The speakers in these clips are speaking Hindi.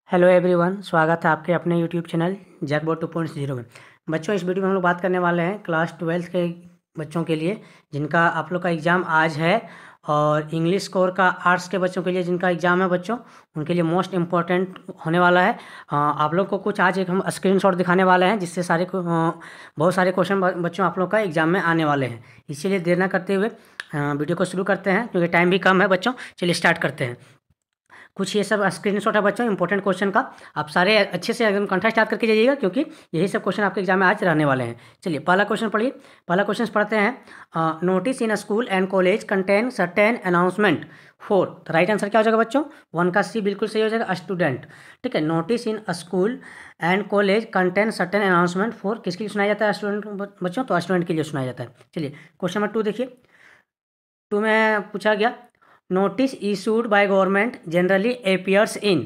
हेलो एवरीवन, स्वागत है आपके अपने यूट्यूब चैनल जैकबोर्ड 2.0 में। बच्चों, इस वीडियो में हम लोग बात करने वाले हैं क्लास 12 के बच्चों के लिए जिनका आप लोग का एग्ज़ाम आज है, और इंग्लिश कोर का आर्ट्स के बच्चों के लिए जिनका एग्ज़ाम है बच्चों, उनके लिए मोस्ट इम्पॉर्टेंट होने वाला है। आप लोग को कुछ आज एक हम स्क्रीनशॉट दिखाने वाले हैं जिससे बहुत सारे क्वेश्चन बच्चों आप लोग का एग्ज़ाम में आने वाले हैं। इसीलिए देर ना करते हुए वीडियो को शुरू करते हैं, क्योंकि टाइम भी कम है बच्चों। चलिए स्टार्ट करते हैं। कुछ ये सब स्क्रीनशॉट है बच्चों इंपॉर्टेंट क्वेश्चन का। आप सारे अच्छे से एकदम कंठस्थ याद करके जाइएगा, क्योंकि यही सब क्वेश्चन आपके एग्जाम में आज रहने वाले हैं। चलिए पहला क्वेश्चन पढ़िए। पहला क्वेश्चन पढ़ते हैं। Notice in school and college contain certain announcement for. तो राइट आंसर क्या हो जाएगा बच्चों? 1 का सी बिल्कुल सही हो जाएगा, स्टूडेंट। ठीक है, notice in school and college contain certain announcement for किसके लिए सुनाया जाता है स्टूडेंट बच्चों? तो स्टूडेंट के लिए सुनाया जाता है। चलिए क्वेश्चन नंबर 2 देखिए। 2 में पूछा गया, notice issued by government generally appears in.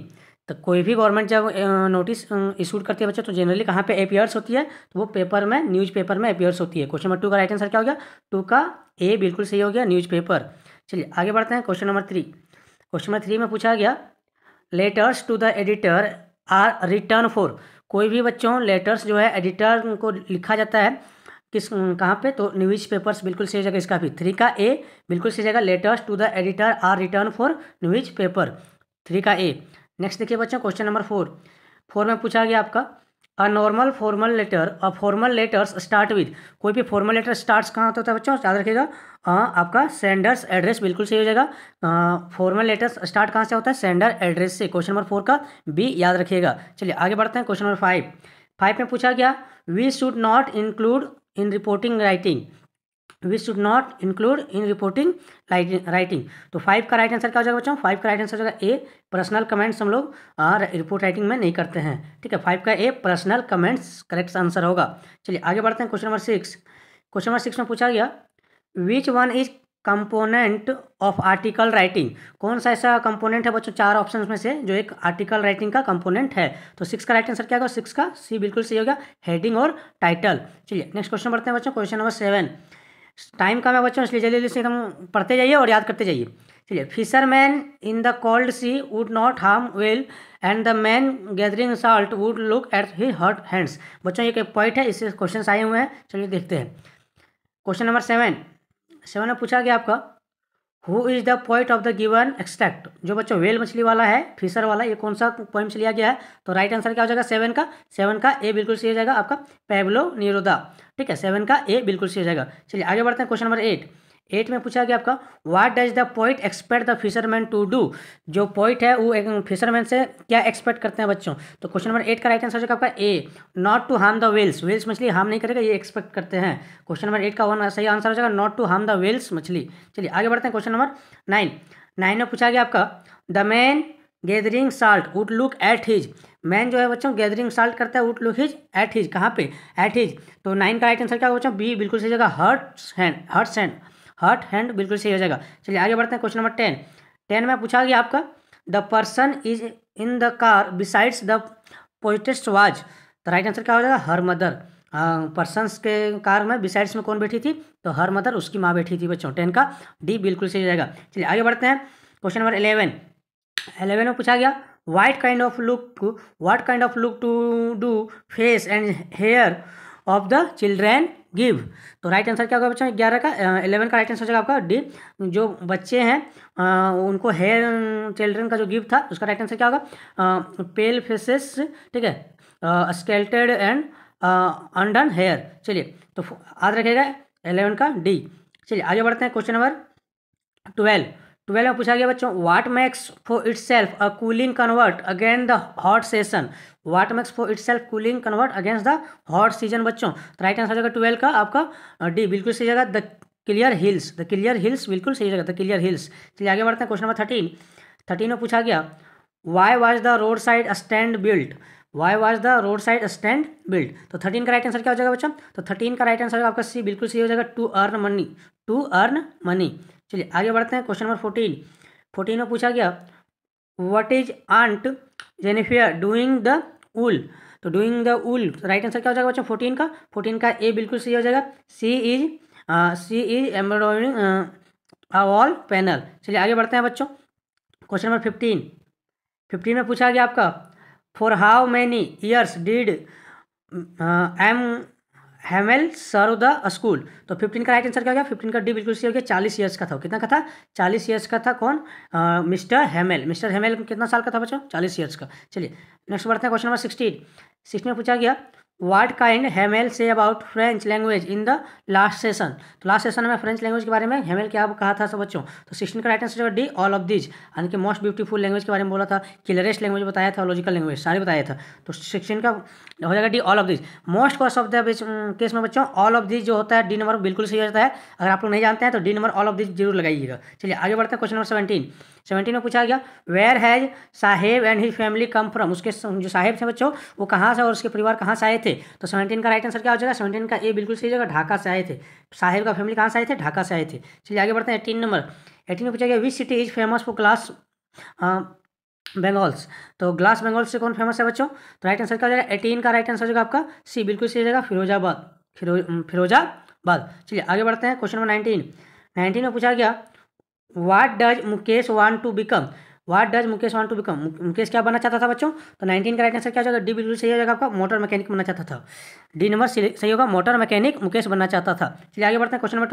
तो कोई भी गवर्नमेंट जब नोटिस इशूड करती है बच्चों, तो जनरली कहाँ पे अपियर्स होती है? तो वो पेपर में, न्यूज़पेपर में अपियर्स होती है। क्वेश्चन नंबर 2 का राइट आंसर क्या हो गया? 2 का ए बिल्कुल सही हो गया, न्यूज़पेपर। चलिए आगे बढ़ते हैं। Question number 3। क्वेश्चन नंबर 3 में पूछा गया, letters to the editor are written for. कोई भी बच्चों लेटर्स जो है एडिटर को लिखा जाता है किस कहाँ पे? तो न्यूज़ पेपर्स बिल्कुल सही जगह। इसका भी 3 का ए बिल्कुल सही जगह। Letters to the editor are written for newspaper, 3 का ए। नेक्स्ट देखिए बच्चों, क्वेश्चन नंबर 4। 4 में पूछा गया आपका, a normal formal letter a formal letters start with. कोई भी फॉर्मल लेटर स्टार्ट्स कहाँ होता है बच्चों? याद रखिएगा आपका सेंडर्स एड्रेस बिल्कुल सही हो जाएगा। फॉर्मल लेटर्स स्टार्ट कहाँ से होता है? सेंडर एड्रेस से। क्वेश्चन नंबर 4 का बी याद रखिएगा। चलिए आगे बढ़ते हैं। Question number 5। 5 में पूछा गया, we should not include in reporting writing. We should not include in reporting writing. तो 5 का राइट आंसर क्या हो जाएगा बच्चों? 5 का राइट आंसर हो जाएगा ए, पर्सनल कमेंट्स हम लोग रिपोर्ट राइटिंग में नहीं करते हैं। ठीक है, 5 का ए पर्सनल कमेंट्स करेक्ट आंसर होगा। चलिए आगे बढ़ते हैं। Question number 6। क्वेश्चन नंबर 6 में पूछा गया, which one is component of article writing. कौन सा ऐसा कंपोनेंट है बच्चों 4 ऑप्शंस में से जो एक आर्टिकल राइटिंग का कंपोनेंट है? तो 6 का राइट आंसर क्या होगा? 6 का सी बिल्कुल सही होगा, हेडिंग और टाइटल। चलिए नेक्स्ट क्वेश्चन बढ़ते हैं बच्चों। Question number 7। टाइम कम है बच्चों, इसलिए जल्दी जल्दी से एकदम पढ़ते जाइए और याद करते जाइए। चलिए, fisherman in the cold sea would not harm whale and the man gathering salt would look at his hurt hands. बच्चों ये एक पॉइंट है, इससे क्वेश्चन आए हुए हैं। चलिए देखते हैं। क्वेश्चन नंबर 7 में पूछा गया आपका, who is the poet of the given extract. जो बच्चों वेल मछली वाला है, फिशर वाला, ये कौन सा पोइम से लिया गया है? तो राइट आंसर क्या हो जाएगा? 7 का ए बिल्कुल सही हो जाएगा आपका, पैब्लो निरूदा। ठीक है, 7 का ए बिल्कुल सही हो जाएगा। चलिए आगे बढ़ते हैं। Question number 8। 8 में पूछा गया आपका, what does the poet expect the fisherman to do. जो पोइट है वो एक फिशरमैन से क्या एक्सपेक्ट करते हैं बच्चों? तो क्वेश्चन नंबर 8 का राइट आंसर हो जाएगा आपका A, not to harm the whales. Whales मछली हार्म नहीं करेगा, ये एक्सपेक्ट करते हैं। क्वेश्चन नंबर 8 का वन सही आंसर हो जाएगा, not to harm the whales मछली। चलिए आगे बढ़ते हैं। Question number 9। 9 में पूछा गया आपका, the man gathering salt would look at his. Man जो है बच्चों गैदरिंग साल्ट करता है, would look his at his, कहाँ पे? At his. तो 9 का राइट आंसर क्या होगा बच्चों? बी बिल्कुल सही जगह, हर्ट हैंड बिल्कुल सही हो जाएगा। चलिए आगे बढ़ते हैं। Question number 10। 10 में पूछा गया आपका, the person is in the car besides the poetess was. तो राइट आंसर क्या हो जाएगा? Her mother. पर्सन्स के कार में बिसाइड्स में कौन बैठी थी? तो हर मदर, उसकी माँ बैठी थी बच्चों। 10 का डी बिल्कुल सही हो जाएगा। चलिए आगे बढ़ते हैं। Question number 11। 11 में पूछा गया, what kind of look to do face and hair of the children give. तो राइट आंसर क्या होगा बच्चों? 11 का 11 का राइट आंसर हो जाएगा आपका डी, जो बच्चे हैं उनको हेयर चिल्ड्रन का जो गिव था उसका राइट आंसर क्या होगा? पेल फेसेस। ठीक है, स्केल्टेड एंड अनडन हेयर। चलिए तो याद रखिएगा 11 का डी। चलिए आगे बढ़ते हैं। Question number 12। 12 में पूछा गया बच्चों, what makes for it self a cooling convert against the hot session. What makes for it self cooling convert against the hot season बच्चों। तो राइट आंसर हो जाएगा 12 का आपका डी बिल्कुल सही जगह, the clear hills. The clear hills बिल्कुल सही जगह, द क्लियर हिल्स। चलिए आगे बढ़ते हैं। Question number 13। 13 में पूछा गया, why was the road side stand built. Why was the road side stand built. तो 13 का राइट आंसर क्या हो जाएगा बच्चों? तो 13 का राइट आंसर आपका सी बिल्कुल सही हो जाएगा, to earn money. To earn money. चलिए आगे बढ़ते हैं। Question number 14। 14 में पूछा गया, what is aunt Jennifer doing the wool. तो doing the wool right answer क्या हो जाएगा बच्चों? 14 का। 14 का ए बिल्कुल सही हो जाएगा, she is embroidering a wall panel. चलिए आगे बढ़ते हैं बच्चों। Question number 15। 15 में पूछा गया आपका, for how many years did M Hamel serve the school. तो 15 का राइट आंसर क्या हो गया? 15 का डी बिल्कुल सही हो गया। 40 ईयर्स का था। कितना का था? 40 ईयर्स का था। कौन? Mister Hamel. मिस्टर हैमेल कितना साल का था बच्चों? 40 ईयर्स का। चलिए नेक्स्ट बढ़ते हैं क्वेश्चन नंबर 16 में पूछा गया what kind Hamel say about French language in the last session. तो लास्ट सेशन में फ्रेंच लैंग्वेज के बारे में हैमेल क्या कहा था सब बच्चों? तो 16 का right answer D all of these, यानी कि मोस्ट ब्यूटीफुल लैंग्वेज के बारे में बोला था, क्लियरेस्ट लैंग्वेज बताया था, लॉजिकल लैंग्वेज सारे बताया था। तो 16 का हो जाएगा D all of these. Most cost of the case में बच्चों ऑल ऑफ दीज जो होता है डी नंबर बिल्कुल सही हो जाता है। अगर आप लोग नहीं जानते हैं तो D number all of these जरूर लगाइएगा। चलिए आगे बढ़ते हैं क्वेश्चन नंबर 17 में पूछा गया where has Saheb and his family come from. उसके जो साहेब थे बच्चों वो कहाँ से और उसके परिवार कहाँ से आए थे? तो 17 का राइट आंसर क्या हो जाएगा? 17 का ए बिल्कुल सही जगह, ढाका से आए थे। साहेब का फैमिली कहाँ से आए थे? ढाका से आए थे। चलिए आगे बढ़ते हैं 18 में पूछा गया which city is famous for glass Bengal's. तो ग्लास बंगाल से कौन फेमस है बच्चों? तो राइट आंसर क्या हो जाएगा? 18 का राइट आंसर होगा आपका सी बिल्कुल सही जगह, फिरोजाबाद। फिरोजाबाद। चलिए आगे बढ़ते हैं क्वेश्चन नंबर 19 में पूछा गया what does Mukesh want to become. What does Mukesh want to become. Mukesh क्या बनना चाहता था बच्चों? तो 19 का राइट आंसर क्या हो जाएगा? डी बिल्कुल सही हो जाएगा आपका, मोटर मैकेनिक बनना चाहता था। डी नंबर सही होगा, मोटर मैकेनिक मुकेश बनना चाहता था। चलिए आगे बढ़ते हैं क्वेश्चन नंबर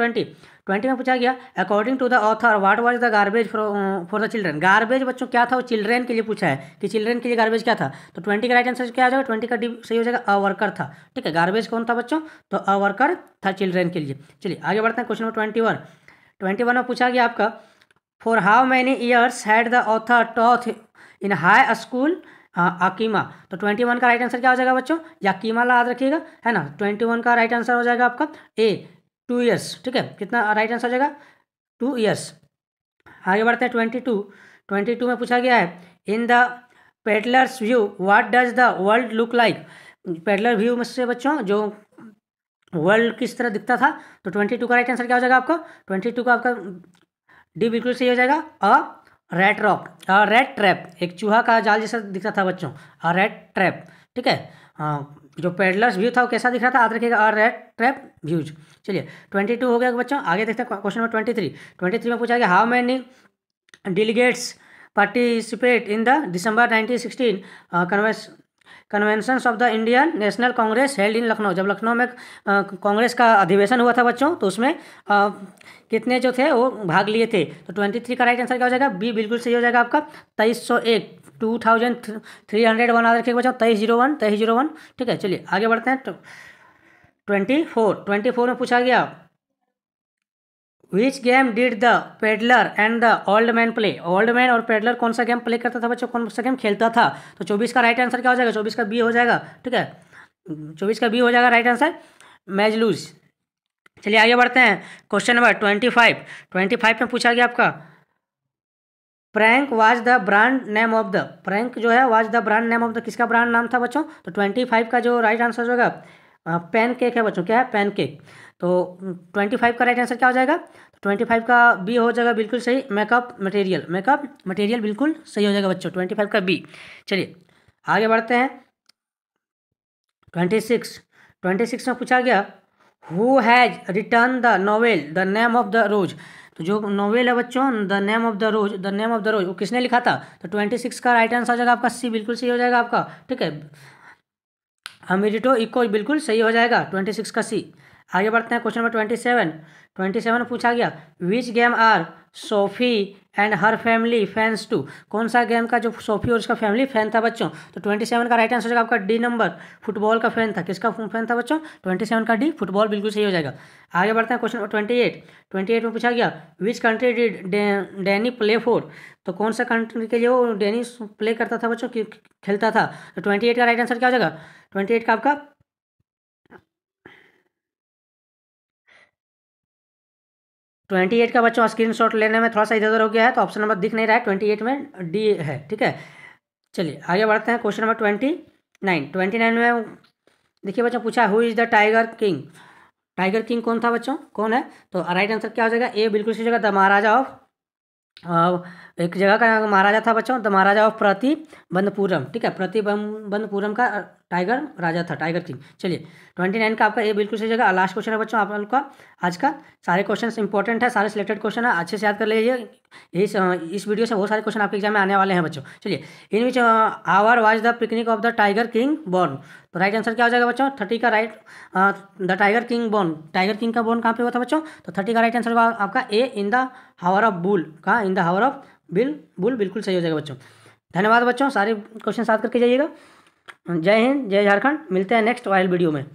20 में पूछा गया according to the author what was the garbage for the children. Garbage बच्चों क्या था? वो चिल्ड्रेन के लिए पूछा है कि चिल्ड्रेन के लिए गार्बेज क्या था। तो 20 का राइट आंसर क्या आ जाएगा? 20 का डी सही हो जाएगा, अ वर्कर था। ठीक है, गार्बेज कौन था बच्चों? तो अ वर्कर था चिल्ड्रेन के लिए। चलिए आगे बढ़ते हैं क्वेश्चन नंबर 21 में पूछा गया आपका for how many years had the author taught in high school Akima. तो 21 का राइट आंसर क्या हो जाएगा बच्चों? याकीमा याद रखिएगा, है ना। 21 का राइट आंसर हो जाएगा आपका ए 2 ईयर्स। ठीक है, कितना राइट आंसर हो जाएगा? 2 ईयर्स। आगे बढ़ते हैं 22 में पूछा गया है in the peddlers view what does the world look like. Peddler view में से बच्चों जो वर्ल्ड किस तरह दिखता था। तो 22 का राइट आंसर क्या हो जाएगा आपका? 22 का आपका डी बिल्कुल सही हो जाएगा, अ रेड ट्रैप। एक चूहा का जाल जैसा दिखता था बच्चों, अ रेड ट्रैप। ठीक है, जो पेडलर्स व्यू था वो कैसा दिख रहा था? याद रखिएगा, अ रेड ट्रैप व्यूज। चलिए 22 हो गया बच्चों। आगे देखते हैं क्वेश्चन नंबर 23 में पूछा गया how many delegates participate in the December 1916 convention of the Indian national Congress held in Lucknow. जब लखनऊ में कांग्रेस का अधिवेशन हुआ था बच्चों तो उसमें कितने जो थे वो भाग लिए थे। तो 23 का राइट आंसर क्या हो जाएगा? बी बिल्कुल सही हो जाएगा आपका 2301 2301 याद रखिएगा बच्चों, 2301। ठीक है, चलिए आगे बढ़ते हैं 24 में पूछा गया which game did the peddler and the old man play. Old man और पेडलर कौन सा गेम प्ले करता था बच्चों? कौन सा गेम खेलता था? तो 24 का राइट आंसर क्या हो जाएगा? 24 का बी हो जाएगा। ठीक है, 24 का बी हो जाएगा राइट आंसर, मैच लूज। चलिए आगे बढ़ते हैं क्वेश्चन नंबर 25 में पूछा गया आपका prank was the brand name of the. Prank जो है was the brand name of the, किसका ब्रांड नाम था बच्चों? तो 25 का जो राइट आंसर होगा पैन केक है बच्चों। क्या है? Pan cake. तो 25 का राइट आंसर क्या हो जाएगा? तो 25 का बी हो जाएगा बिल्कुल सही, मेकअप मटेरियल बिल्कुल सही हो जाएगा बच्चों, 25 का बी। चलिए आगे बढ़ते हैं 26 में पूछा गया who has written the novel the name of the rose. तो जो नॉवेल है बच्चों the name of the rose वो किसने लिखा था? तो 26 का राइट आंसर हो जाएगा आपका सी बिल्कुल सही हो जाएगा आपका। ठीक है, अमेरिटो इको बिल्कुल सही हो जाएगा 26 का सी। आगे बढ़ते हैं क्वेश्चन नंबर 27 में पूछा गया which game are Sophie and her family fans to. कौन सा गेम का जो सोफी और उसका फैमिली फैन था बच्चों? तो 27 का राइट आंसर आपका डी नंबर, फुटबॉल का फैन था। किसका फैन था बच्चों? 27 का डी, फुटबॉल बिल्कुल सही हो जाएगा। आगे बढ़ते हैं क्वेश्चन नंबर 28 में पूछा गया which country did Danny play for. तो कौन सा कंट्री के लिए वो डैनी प्ले करता था बच्चों, खेलता था? तो 28 का राइट आंसर क्या हो जाएगा? 28 का आपका 28 का बच्चों स्क्रीनशॉट लेने में थोड़ा सा इधर उधर हो गया है तो ऑप्शन नंबर दिख नहीं रहा है, 28 में डी है। ठीक है, चलिए आगे बढ़ते हैं क्वेश्चन नंबर 29 में देखिए बच्चों पूछा who is the tiger king. Tiger king कौन था बच्चों? कौन है? तो राइट आंसर क्या हो जाएगा? ए बिल्कुल सही जगह, द महाराजा ऑफ एक जगह का महाराजा था बच्चों, द महाराजा ऑफ प्रतिबंधपुरम, ठीक है, प्रतिबंधपुरम का टाइगर राजा था, टाइगर किंग। चलिए 29 का आपका ये बिल्कुल सही जगह। लास्ट क्वेश्चन है बच्चों आप लोग का आज का। सारे क्वेश्चन इंपॉर्टेंट है, सारे सिलेक्टेड क्वेश्चन है, अच्छे से याद कर लीजिए। इस वीडियो से बहुत सारे क्वेश्चन आपके एग्जाम में आने वाले हैं बच्चों। चलिए, in which hour was the picnic of the tiger king born, तो राइट आंसर क्या हो जाएगा बच्चों? 30 का right, the tiger king born, tiger king का बॉर्न कहाँ पे हुआ था बच्चों? तो 30 का राइट आंसर होगा आपका A, in the hour of bull. कहाँ? In the hour of bull बिल्कुल सही हो जाएगा बच्चों। धन्यवाद बच्चों, सारे क्वेश्चन याद करके जाइएगा। जय हिंद, जय झारखंड। मिलते हैं नेक्स्ट वाइल वीडियो में।